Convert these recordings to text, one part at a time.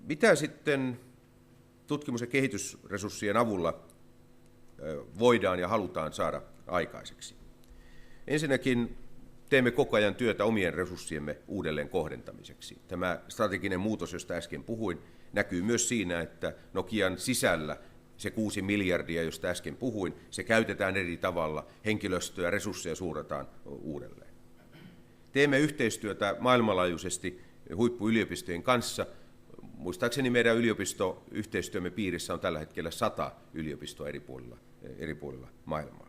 Mitä sitten tutkimus- ja kehitysresurssien avulla voidaan ja halutaan saada aikaiseksi? Ensinnäkin teemme koko ajan työtä omien resurssiemme uudelleen kohdentamiseksi. Tämä strateginen muutos, josta äsken puhuin, näkyy myös siinä, että Nokian sisällä se 6 miljardia, josta äsken puhuin, se käytetään eri tavalla, henkilöstöä ja resursseja suunnataan uudelleen. Teemme yhteistyötä maailmanlaajuisesti huippuyliopistojen kanssa. Muistaakseni meidän yliopistoyhteistyömme piirissä on tällä hetkellä 100 yliopistoa eri puolilla maailmaa.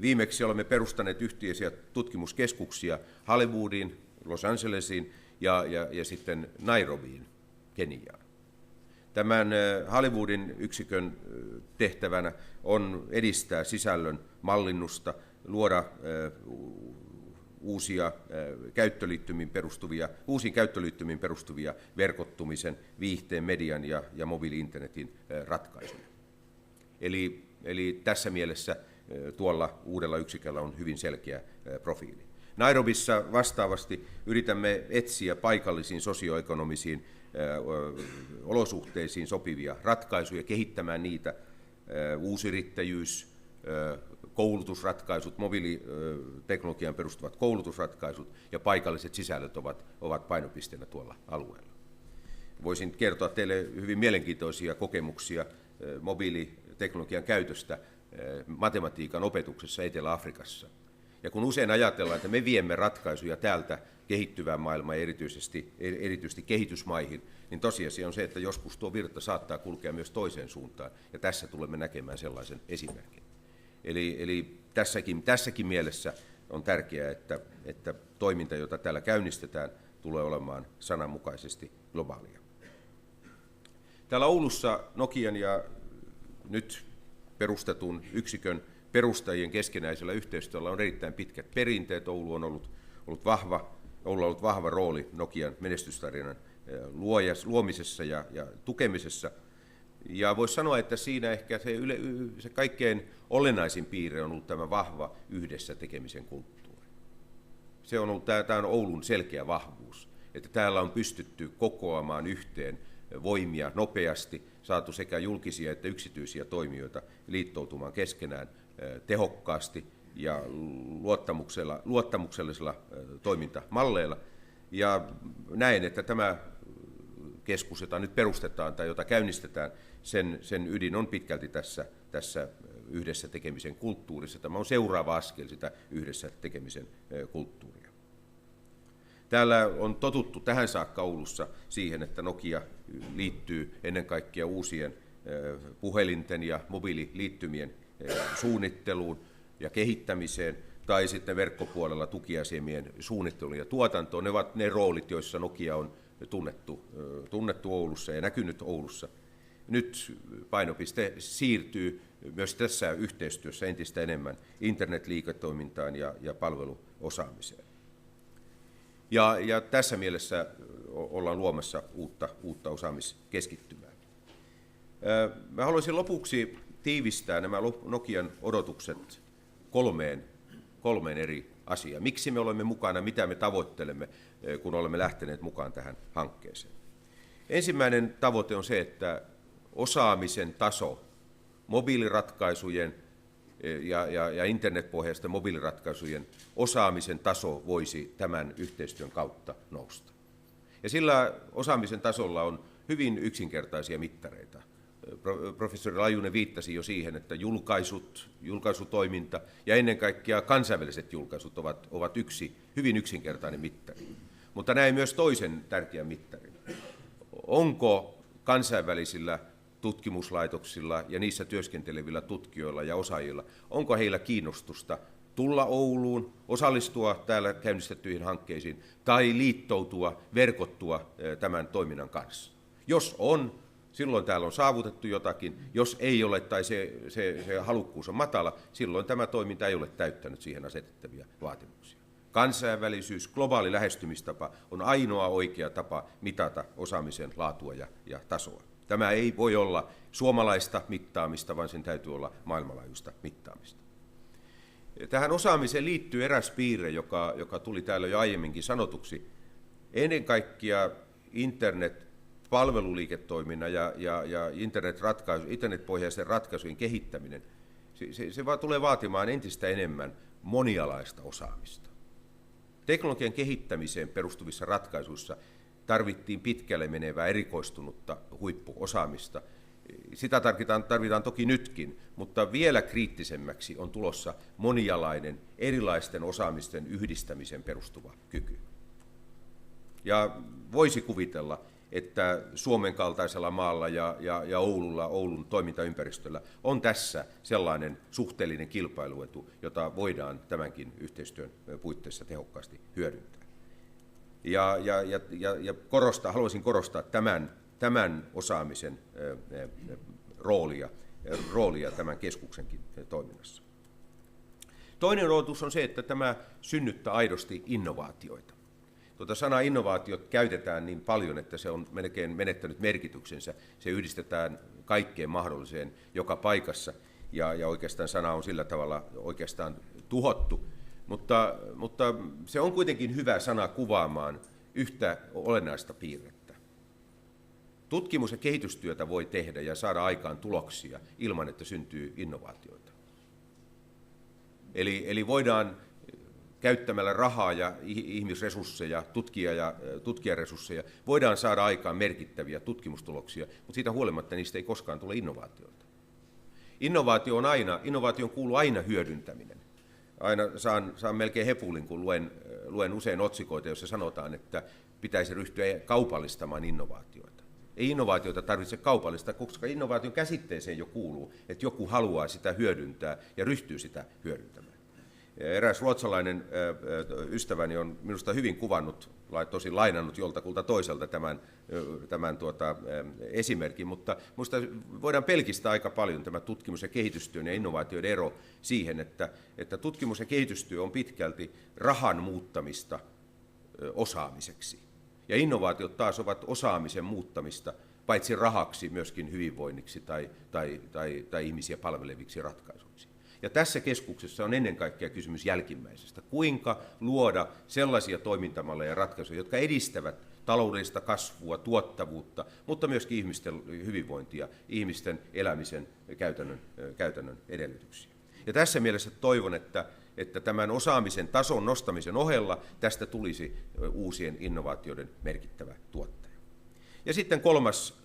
Viimeksi olemme perustaneet yhteisiä tutkimuskeskuksia Hollywoodiin, Los Angelesiin ja sitten Nairobiin, Keniaan. Tämän Hollywoodin yksikön tehtävänä on edistää sisällön mallinnusta, luoda uusiin käyttöliittymiin perustuvia verkottumisen, viihteen, median ja mobiili-internetin ratkaisuja. Eli tässä mielessä tuolla uudella yksiköllä on hyvin selkeä profiili. Nairobissa vastaavasti yritämme etsiä paikallisiin sosioekonomisiin olosuhteisiin sopivia ratkaisuja, kehittämään niitä. Uusyrittäjyys, koulutusratkaisut, mobiiliteknologiaan perustuvat koulutusratkaisut ja paikalliset sisällöt ovat painopisteenä tuolla alueella. Voisin kertoa teille hyvin mielenkiintoisia kokemuksia mobiiliteknologian käytöstä matematiikan opetuksessa Etelä-Afrikassa. Ja kun usein ajatellaan, että me viemme ratkaisuja täältä kehittyvään maailmaan ja erityisesti kehitysmaihin, niin tosiasia on se, että joskus tuo virta saattaa kulkea myös toiseen suuntaan, ja tässä tulemme näkemään sellaisen esimerkin. Eli tässäkin mielessä on tärkeää, että toiminta, jota täällä käynnistetään, tulee olemaan sananmukaisesti globaalia. Täällä Oulussa Nokian ja nyt perustetun yksikön perustajien keskenäisellä yhteistyöllä on erittäin pitkät perinteet. Oulu on ollut vahva rooli Nokian menestystarinan luomisessa ja tukemisessa. Ja voisi sanoa, että siinä ehkä se kaikkein olennaisin piirre on ollut tämä vahva yhdessä tekemisen kulttuuri. Tämä on Oulun selkeä vahvuus, että täällä on pystytty kokoamaan yhteen voimia nopeasti, saatu sekä julkisia että yksityisiä toimijoita liittoutumaan keskenään tehokkaasti ja luottamuksellisilla toimintamalleilla. Ja näen, että tämä keskus, jota nyt perustetaan tai jota käynnistetään, sen ydin on pitkälti tässä yhdessä tekemisen kulttuurissa. Tämä on seuraava askel sitä yhdessä tekemisen kulttuuria. Täällä on totuttu tähän saakka Oulussa siihen, että Nokia liittyy ennen kaikkea uusien puhelinten ja mobiililiittymien suunnitteluun ja kehittämiseen tai sitten verkkopuolella tukiasemien suunnitteluun ja tuotantoon. Ne ovat ne roolit, joissa Nokia on tunnettu Oulussa ja näkynyt Oulussa. Nyt painopiste siirtyy myös tässä yhteistyössä entistä enemmän internetliiketoimintaan ja palveluosaamiseen. Ja tässä mielessä ollaan luomassa uutta osaamiskeskittymää. Mä haluaisin lopuksi tiivistää nämä Nokian odotukset kolmeen eri asiaan. Miksi me olemme mukana, mitä me tavoittelemme, kun olemme lähteneet mukaan tähän hankkeeseen. Ensimmäinen tavoite on se, että osaamisen taso mobiiliratkaisujen ja internetpohjaisten mobiiliratkaisujen osaamisen taso voisi tämän yhteistyön kautta nousta. Ja sillä osaamisen tasolla on hyvin yksinkertaisia mittareita. Professori Lajunen viittasi jo siihen, että julkaisutoiminta ja ennen kaikkea kansainväliset julkaisut ovat yksi hyvin yksinkertainen mittari. Mutta näin myös toisen tärkeän mittarin. Onko kansainvälisillä tutkimuslaitoksilla ja niissä työskentelevillä tutkijoilla ja osaajilla, onko heillä kiinnostusta tulla Ouluun, osallistua täällä käynnistettyihin hankkeisiin tai liittoutua, verkottua tämän toiminnan kanssa? Jos on, silloin täällä on saavutettu jotakin. Jos ei ole tai se halukkuus on matala, silloin tämä toiminta ei ole täyttänyt siihen asetettavia vaatimuksia. Kansainvälisyys, globaali lähestymistapa on ainoa oikea tapa mitata osaamisen laatua ja tasoa. Tämä ei voi olla suomalaista mittaamista, vaan sen täytyy olla maailmanlaajuista mittaamista. Tähän osaamiseen liittyy eräs piirre, joka tuli täällä jo aiemminkin sanotuksi. Ennen kaikkea internet-palveluliiketoiminnan ja internetpohjaisten ratkaisujen kehittäminen, se vaan tulee vaatimaan entistä enemmän monialaista osaamista. Teknologian kehittämiseen perustuvissa ratkaisuissa tarvittiin pitkälle menevää erikoistunutta huippuosaamista. Sitä tarvitaan toki nytkin, mutta vielä kriittisemmäksi on tulossa monialainen erilaisten osaamisten yhdistämisen perustuva kyky. Ja voisi kuvitella, että Suomen kaltaisella maalla ja Oulun toimintaympäristöllä on tässä sellainen suhteellinen kilpailuetu, jota voidaan tämänkin yhteistyön puitteissa tehokkaasti hyödyntää. Haluaisin korostaa tämän osaamisen roolia tämän keskuksenkin toiminnassa. Toinen rootus on se, että tämä synnyttää aidosti innovaatioita. Tuota sanaa innovaatiot käytetään niin paljon, että se on melkein menettänyt merkityksensä. Se yhdistetään kaikkeen mahdolliseen joka paikassa, ja oikeastaan sana on sillä tavalla oikeastaan tuhottu. Mutta se on kuitenkin hyvä sana kuvaamaan yhtä olennaista piirrettä. Tutkimus- ja kehitystyötä voi tehdä ja saada aikaan tuloksia ilman, että syntyy innovaatioita. Eli voidaan käyttämällä rahaa ja ihmisresursseja, tutkijaresursseja, voidaan saada aikaan merkittäviä tutkimustuloksia, mutta siitä huolimatta niistä ei koskaan tule innovaatioita. Innovaatioon kuuluu aina hyödyntäminen. Aina saan melkein hepulin, kun luen usein otsikoita, joissa sanotaan, että pitäisi ryhtyä kaupallistamaan innovaatioita. Ei innovaatioita tarvitse kaupallista, koska innovaation käsitteeseen jo kuuluu, että joku haluaa sitä hyödyntää ja ryhtyy sitä hyödyntämään. Eräs ruotsalainen ystäväni on minusta hyvin kuvannut, tosin lainannut joltakulta toiselta tämän esimerkin, mutta minusta voidaan pelkistää aika paljon tämä tutkimus- ja kehitystyön ja innovaatioiden ero siihen, että tutkimus- ja kehitystyö on pitkälti rahan muuttamista osaamiseksi. Ja innovaatiot taas ovat osaamisen muuttamista paitsi rahaksi myöskin hyvinvoinniksi tai ihmisiä palveleviksi ratkaisuiksi. Ja tässä keskuksessa on ennen kaikkea kysymys jälkimmäisestä. Kuinka luoda sellaisia toimintamalleja ja ratkaisuja, jotka edistävät taloudellista kasvua, tuottavuutta, mutta myöskin ihmisten hyvinvointia, ihmisten elämisen käytännön edellytyksiä. Ja tässä mielessä toivon, että tämän osaamisen tason nostamisen ohella tästä tulisi uusien innovaatioiden merkittävä tuottaja. Ja sitten kolmas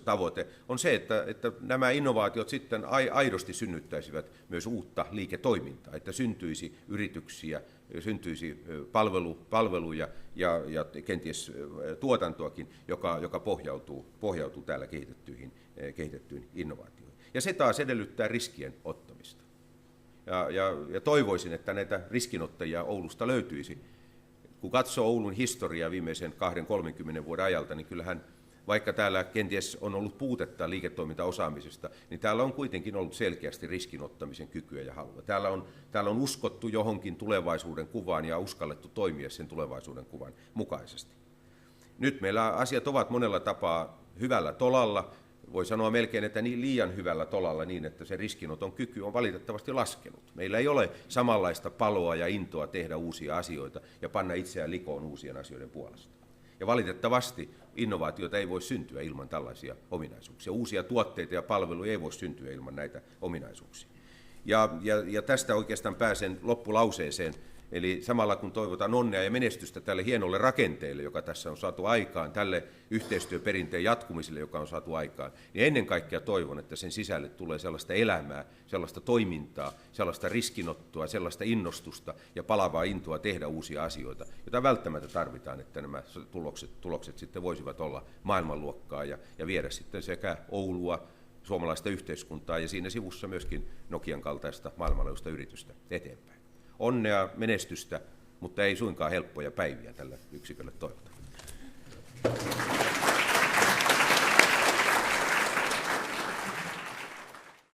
tavoite on se, että nämä innovaatiot sitten aidosti synnyttäisivät myös uutta liiketoimintaa, että syntyisi yrityksiä, syntyisi palveluja ja kenties tuotantoakin, joka pohjautuu täällä kehitettyyn innovaatioihin. Ja se taas edellyttää riskien ottamista. Ja toivoisin, että näitä riskinottajia Oulusta löytyisi. Kun katsoo Oulun historiaa viimeisen 20-30 vuoden ajalta, niin kyllähän vaikka täällä kenties on ollut puutetta liiketoimintaosaamisesta, niin täällä on kuitenkin ollut selkeästi riskinottamisen kykyä ja halua. Täällä on uskottu johonkin tulevaisuuden kuvaan ja uskallettu toimia sen tulevaisuuden kuvan mukaisesti. Nyt meillä asiat ovat monella tapaa hyvällä tolalla. Voi sanoa melkein, että niin liian hyvällä tolalla niin, että se riskinoton kyky on valitettavasti laskenut. Meillä ei ole samanlaista paloa ja intoa tehdä uusia asioita ja panna itseään likoon uusien asioiden puolesta. Ja valitettavasti innovaatioita ei voi syntyä ilman tällaisia ominaisuuksia. Uusia tuotteita ja palveluja ei voi syntyä ilman näitä ominaisuuksia. Ja tästä oikeastaan pääsen loppulauseeseen. Eli samalla kun toivotan onnea ja menestystä tälle hienolle rakenteelle, joka tässä on saatu aikaan, tälle yhteistyöperinteen jatkumiselle, joka on saatu aikaan, niin ennen kaikkea toivon, että sen sisälle tulee sellaista elämää, sellaista toimintaa, sellaista riskinottoa, sellaista innostusta ja palavaa intoa tehdä uusia asioita, jota välttämättä tarvitaan, että nämä tulokset sitten voisivat olla maailmanluokkaa ja viedä sitten sekä Oulua, suomalaista yhteiskuntaa ja siinä sivussa myöskin Nokian kaltaista maailmanlaajuista yritystä eteenpäin. Onnea, menestystä, mutta ei suinkaan helppoja päiviä tällä yksikölle toivota.